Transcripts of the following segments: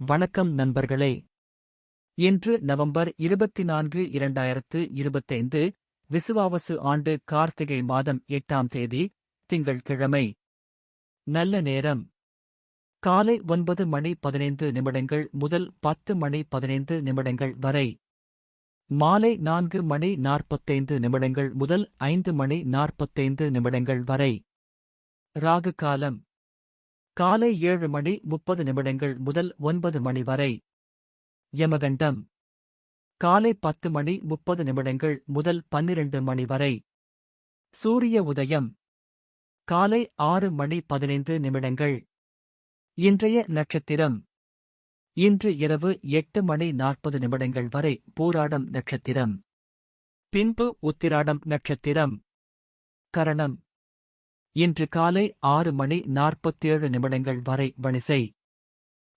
வணக்கம் நண்பர்களே. இன்று நவம்பர் 24, 2025, விசுவாவசு ஆண்டு கார்த்திகை மாதம் 8ஆம் தேதி, திங்கள்கிழமை. நல்ல நேரம் காலை 9:15 முதல் 10:15 வரை. மாலை 4:45 முதல் 5:45 வரை. ராகு காலம் காலை 7:30 முதல் 9 வரை. யமகண்டம் காலை 10:30 முதல் 12 வரை. சூரிய உதயம் காலை 6:15. இன்றைய நட்சத்திரம் இன்று இரவு 8:40 வரை பூராடம் நட்சத்திரம். பின்பு உத்திராடம் நட்சத்திரம். கரணம் இன்று காலை 6:47 வரை வணிசை.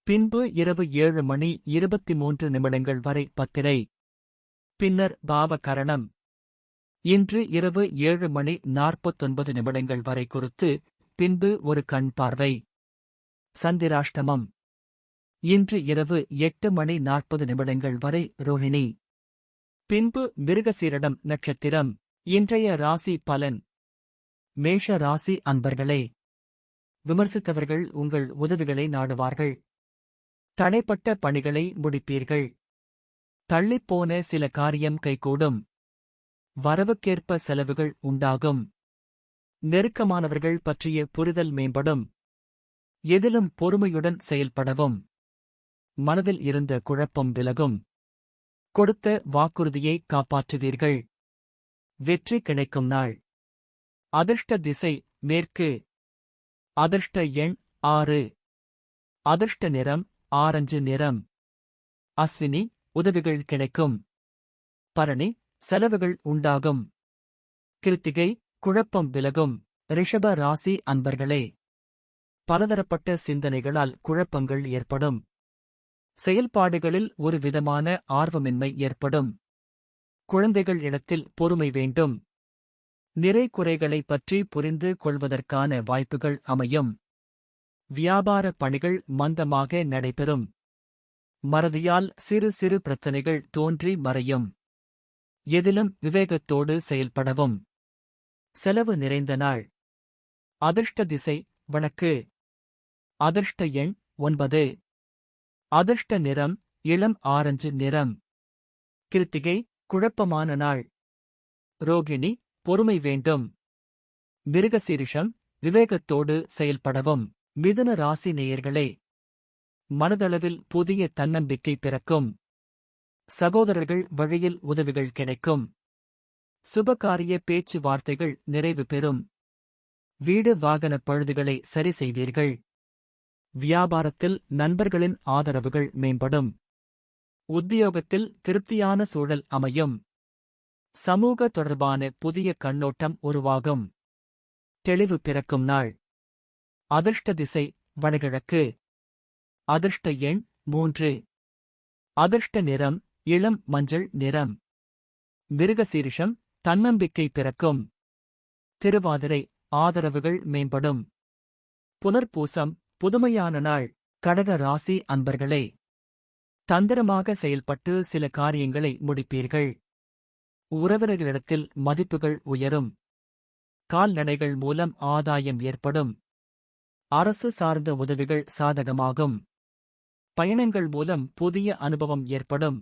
பின்பு இரவு 7:23 வரை பத்திரை. பின்னர் பாவ கரணம் இன்று இரவு 7:49 வரை குருத்து. பின்பு ஒரு கண் பார்வை. சந்திராஷ்டமம் இன்று இரவு 8:40 வரை ரோஹிணி. பின்பு மிருகசீரிடம் நட்சத்திரம். இன்றைய ராசி பலன். மேஷ ராசி அன்பர்களே, விமர்சித்தவர்கள் உங்கள் உதவிகளை நாடுவார்கள். தடைப்பட்ட பணிகளை முடிப்பீர்கள். தள்ளிப்போன சில காரியம் கைகூடும். வரவுக்கேற்ப செலவுகள் உண்டாகும். நெருக்கமானவர்கள் பற்றிய புரிதல் மேம்படும். எதிலும் பொறுமையுடன் செயல்படவும். மனதில் இருந்த குழப்பம் விலகும். கொடுத்த வாக்குறுதியை காப்பாற்றுவீர்கள். வெற்றி கிடைக்கும் நாள். அதிர்ஷ்ட திசை மேற்கு. அதிர்ஷ்ட எண் 6. அதிர்ஷ்ட நிறம் ஆரஞ்சு நிறம். அஸ்வினி உதவிகள் கிடைக்கும். பரணி செலவுகள் உண்டாகும். கிருத்திகை குழப்பம் விலகும். ரிஷப ராசி அன்பர்களே, பலதரப்பட்ட சிந்தனைகளால் குழப்பங்கள் ஏற்படும். செயல்பாடுகளில் ஒரு விதமான ஆர்வமின்மை ஏற்படும். குழந்தைகள் இடத்தில் பொறுமை வேண்டும். நிறை குறைகளை பற்றி புரிந்து கொள்வதற்கான வாய்ப்புகள் அமையும். வியாபார பணிகள் மந்தமாக நடைபெறும். மறதியால் சிறு சிறு பிரச்சனைகள் தோன்றி மறையும். எதிலும் விவேகத்தோடு செயல்படவும். செலவு நிறைந்த நாள். அதிர்ஷ்ட திசை வடக்கு. அதிர்ஷ்ட எண் 9. அதிர்ஷ்ட நிறம் இளம் ஆரஞ்சு நிறம். கிருத்திகை குழப்பமான நாள். ரோகிணி பொறுமை வேண்டும். மிருகசீரிஷம் விவேகத்தோடு செயல்படவும். மிதுன ராசி நேயர்களே, மனதளவில் புதிய தன்னம்பிக்கை பிறக்கும். சகோதரர்கள் வழியில் உதவிகள் கிடைக்கும். சுபகாரிய பேச்சு வார்த்தைகள் நிறைவு பெறும். வீடு வாகன பழுதுகளை சரி செய்வீர்கள். வியாபாரத்தில் நண்பர்களின் ஆதரவுகள் மேம்படும். உத்தியோகத்தில் திருப்தியான சூழல் அமையும். சமூக தொடர்பான புதிய கண்ணோட்டம் உருவாகும். தெளிவு பிறக்கும் நாள். அதிர்ஷ்ட திசை வடகிழக்கு. அதிர்ஷ்ட எண் 3. அதிர்ஷ்ட நிறம் இளம் மஞ்சள் நிறம். மிருகசீரிஷம் தன்னம்பிக்கை பிறக்கும். திருவாதிரை ஆதரவுகள் மேம்படும். புனர்பூசம் புதுமையான நாள். கடக ராசி அன்பர்களே, தந்திரமாக செயல்பட்டு சில காரியங்களை முடிப்பீர்கள். உறவினர்களிடத்தில் மதிப்புகள் உயரும். கால்நடைகள் மூலம் ஆதாயம் ஏற்படும். அரசு சார்ந்த உதவிகள் சாதகமாகும். பயணங்கள் மூலம் புதிய அனுபவம் ஏற்படும்.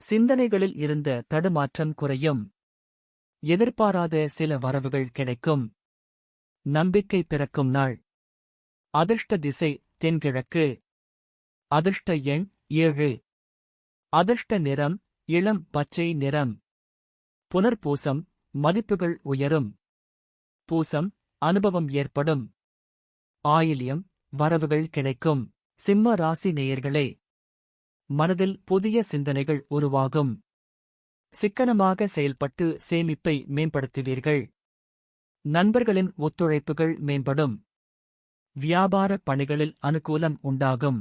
சிந்தனைகளில் இருந்த தடுமாற்றம் குறையும். எதிர்பாராத சில வரவுகள் கிடைக்கும். நம்பிக்கை பிறக்கும் நாள். அதிர்ஷ்ட திசை தென்கிழக்கு. அதிர்ஷ்ட எண் 7. அதிர்ஷ்ட நிறம் இளம் பச்சை நிறம். புனர்பூசம் மதிப்புகள் உயரும். பூசம் அனுபவம் ஏற்படும். ஆயில்யம் வரவுகள் கிடைக்கும். சிம்ம ராசி நேயர்களே, மனதில் புதிய சிந்தனைகள் உருவாகும். சிக்கனமாக செயல்பட்டு சேமிப்பை மேம்படுத்துவீர்கள். நண்பர்களின் ஒத்துழைப்புகள் மேம்படும். வியாபார பணிகளில் அனுகூலம் உண்டாகும்.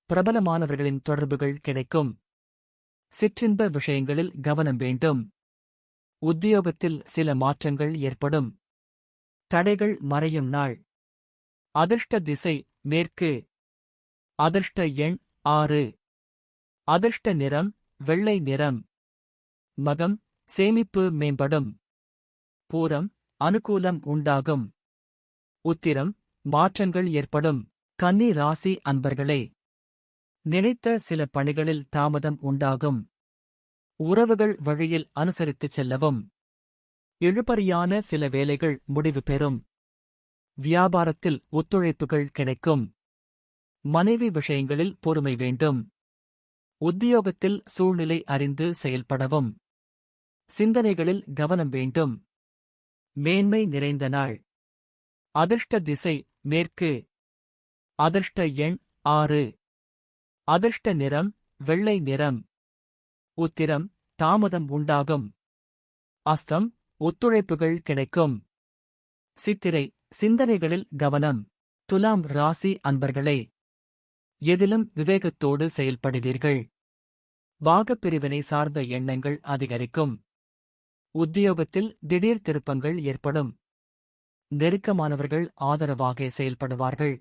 பிரபலமானவர்களின் தொடர்புகள் கிடைக்கும். சிற்றின்ப விஷயங்களில் கவனம் வேண்டும். உத்தியோகத்தில் சில மாற்றங்கள் ஏற்படும். தடைகள் மறையும் நாள். அதிர்ஷ்ட திசை மேற்கு. அதிர்ஷ்ட எண் 6. அதிர்ஷ்ட நிறம் வெள்ளை நிறம். மகம் சேமிப்பு மேம்படும். பூரம் அனுகூலம் உண்டாகும். உத்திரம் மாற்றங்கள் ஏற்படும். கன்னி ராசி அன்பர்களே, நினைத்த சில பணிகளில் தாமதம் உண்டாகும். உறவுகள் வழியில் அனுசரித்துச் செல்லவும். இழுபறியான சில வேலைகள் முடிவு பெறும். வியாபாரத்தில் ஒத்துழைப்புகள் கிடைக்கும். மனைவி விஷயங்களில் பொறுமை வேண்டும். உத்தியோகத்தில் சூழ்நிலை அறிந்து செயல்படவும். சிந்தனைகளில் கவனம் வேண்டும். மேன்மை நிறைந்த நாள். அதிர்ஷ்ட திசை மேற்கு. அதிர்ஷ்ட எண் 6. அதிர்ஷ்ட நிறம் வெள்ளை நிறம். உத்திரம் தாமதம் உண்டாகும். அஸ்தம் ஒத்துழைப்புகள் கிடைக்கும். சித்திரை சிந்தனைகளில் கவனம். துலாம் ராசி அன்பர்களே, எதிலும் விவேகத்தோடு செயல்படுவீர்கள். பாகப்பிரிவினை சார்ந்த எண்ணங்கள் அதிகரிக்கும். உத்தியோகத்தில் திடீர் திருப்பங்கள் ஏற்படும். நெருக்கமானவர்கள் ஆதரவாக செயல்படுவார்கள்.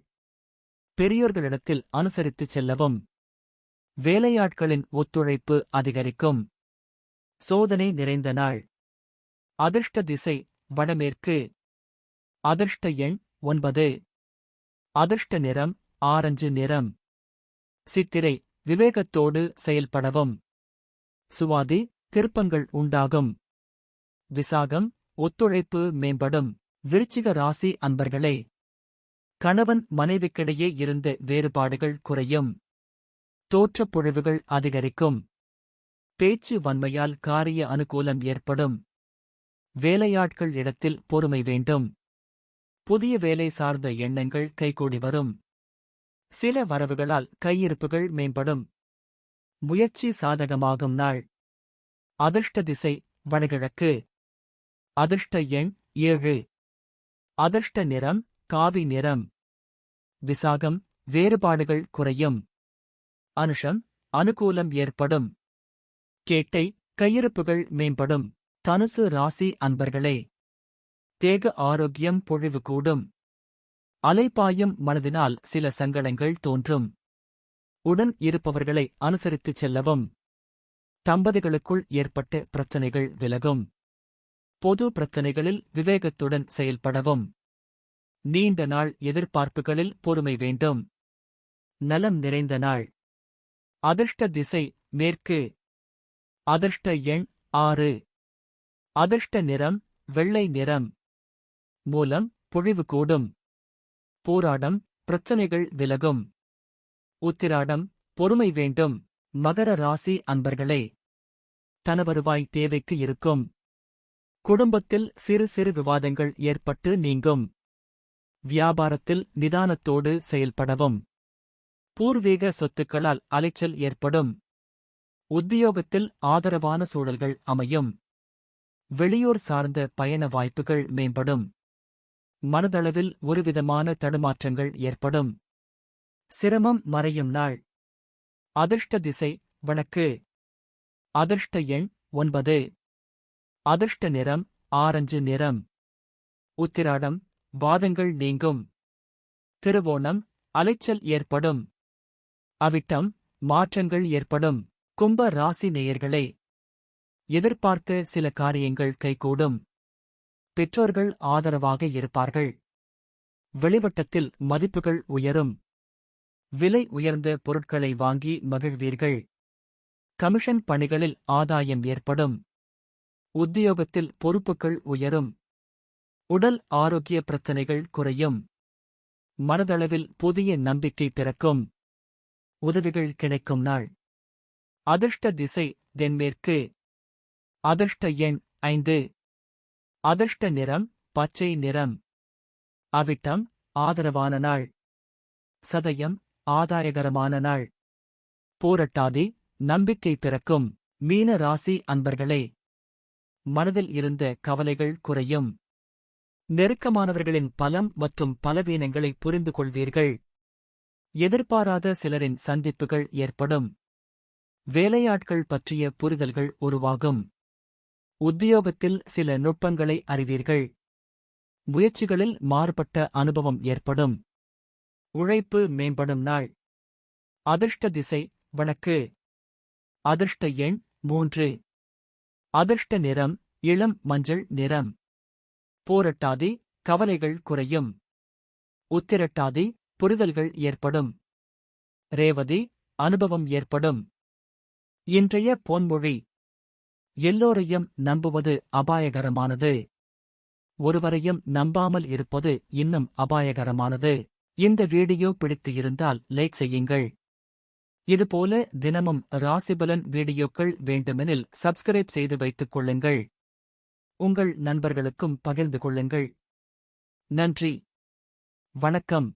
பெரியோர்களிடத்தில் அனுசரித்துச் செல்லவும். வேலையாட்களின் ஒத்துழைப்பு அதிகரிக்கும். சோதனை நிறைந்த நாள். அதிர்ஷ்ட திசை வடமேற்கு. அதிர்ஷ்ட எண் 9. அதிர்ஷ்ட நிறம் ஆரஞ்சு நிறம். சித்திரை விவேகத்தோடு செயல்படவும். சுவாதி திருப்பங்கள் உண்டாகும். விசாகம் ஒத்துழைப்பு மேம்படும். விருச்சிக ராசி அன்பர்களே, கணவன் மனைவிக்கிடையே இருந்த வேறுபாடுகள் குறையும். தோற்றப்பொழிவுகள் அதிகரிக்கும். பேச்சு வன்மையால் காரிய அனுகூலம் ஏற்படும். வேலையாட்கள் இடத்தில் பொறுமை வேண்டும். புதிய வேலை சார்ந்த எண்ணங்கள் கைகூடி வரும். சில வரவுகளால் கையிருப்புகள் மேம்படும். முயற்சி சாதகமாகும் நாள். அதிர்ஷ்ட திசை வடகிழக்கு. அதிர்ஷ்ட எண் 7. அதிர்ஷ்ட நிறம் காவி நிறம். விசாகம் வேறுபாடுகள் குறையும். அனுஷம் அனுகூலம் ஏற்படும். கேட்டை கையிருப்புகள் மேம்படும். தனுசு ராசி அன்பர்களே, தேக ஆரோக்கியம் பொழிவு கூடும். அலைபாயும் மனதினால் சில சங்கடங்கள் தோன்றும். உடன் இருப்பவர்களை அனுசரித்துச் செல்லவும். தம்பதிகளுக்குள் ஏற்பட்ட பிரச்சனைகள் விலகும். பொது பிரச்சனைகளில் விவேகத்துடன் செயல்படவும். நீண்ட நாள் எதிர்பார்ப்புகளில் பொறுமை வேண்டும். நலம் நிறைந்த நாள். அதிர்ஷ்ட திசை மேற்கு. அதிர்ஷ்ட எண் 6. அதிர்ஷ்ட நிறம் வெள்ளை நிறம். மூலம் பொழிவு கூடும். போராடம் பிரச்சனைகள் விலகும். உத்திராடம் பொறுமை வேண்டும். மகர ராசி அன்பர்களே, தனவருவாய் தேவைக்கு இருக்கும். குடும்பத்தில் சிறு சிறு விவாதங்கள் ஏற்பட்டு நீங்கும். வியாபாரத்தில் நிதானத்தோடு செயல்படவும். பூர்வீக சொத்துக்களால் அலைச்சல் ஏற்படும். உத்தியோகத்தில் ஆதரவான சூழல்கள் அமையும். வெளியூர் சார்ந்த பயண வாய்ப்புகள் மேம்படும். மனதளவில் ஒருவிதமான தடுமாற்றங்கள் ஏற்படும். சிரமம் மறையும் நாள். அதிர்ஷ்ட திசை வடக்கு. அதிர்ஷ்ட எண் 9. அதிர்ஷ்ட நிறம் ஆரஞ்சு நிறம். உத்திராடம் வாதங்கள் நீங்கும். திருவோணம் அலைச்சல் ஏற்படும். அவிட்டம் மாற்றங்கள் ஏற்படும். கும்ப ராசி நேயர்களே, எதிர்பார்த்த சில காரியங்கள் கைகூடும். பெற்றோர்கள் ஆதரவாக இருப்பார்கள். வெளிவட்டத்தில் மதிப்புகள் உயரும். விலை உயர்ந்த பொருட்களை வாங்கி மகிழ்வீர்கள். கமிஷன் பணிகளில் ஆதாயம் ஏற்படும். உத்தியோகத்தில் பொறுப்புகள் உயரும். உடல் ஆரோக்கிய பிரச்சனைகள் குறையும். மனதளவில் புதிய நம்பிக்கை பிறக்கும். உதவிகள் கிடைக்கும் நாள். அதிர்ஷ்ட திசை தென்மேற்கு. அதிர்ஷ்ட எண் 5. அதிர்ஷ்ட நிறம் பச்சை நிறம். அவிட்டம் ஆதரவான நாள். சதயம் ஆதாயகரமான நாள். போரட்டாதி நம்பிக்கை பிறக்கும். மீன ராசி அன்பர்களே, மனதில் இருந்த கவலைகள் குறையும். நெருக்கமானவர்களின் பலம் மற்றும் பலவீனங்களை புரிந்து கொள்வீர்கள். எதிர்பாராத சிலரின் சந்திப்புகள் ஏற்படும். வேலையாட்கள் பற்றிய புரிதல்கள் உருவாகும். உத்தியோகத்தில் சில நுட்பங்களை அறிவீர்கள். முயற்சிகளில் மாறுபட்ட அனுபவம் ஏற்படும். உழைப்பு மேம்படும் நாள். அதிர்ஷ்ட திசை வடக்கு. அதிர்ஷ்ட எண் 3. அதிர்ஷ்ட நிறம் இளம் மஞ்சள் நிறம். பூரட்டாதி கவலைகள் குறையும். உத்திரட்டாதி புரிதல்கள் ஏற்படும். ரேவதி அனுபவம் ஏற்படும். இன்றைய பொன்மொழி: எல்லோரையும் நம்புவது அபாயகரமானது. ஒருவரையும் நம்பாமல் இருப்பது இன்னும் அபாயகரமானது. இந்த வீடியோ பிடித்து இருந்தால் லைக் செய்யுங்கள். இதுபோல தினமும் ராசிபலன் வீடியோக்கள் வேண்டுமெனில் சப்ஸ்கிரைப் செய்து வைத்துக் கொள்ளுங்கள். உங்கள் நண்பர்களுக்கும் பகிர்ந்து கொள்ளுங்கள். நன்றி. வணக்கம்.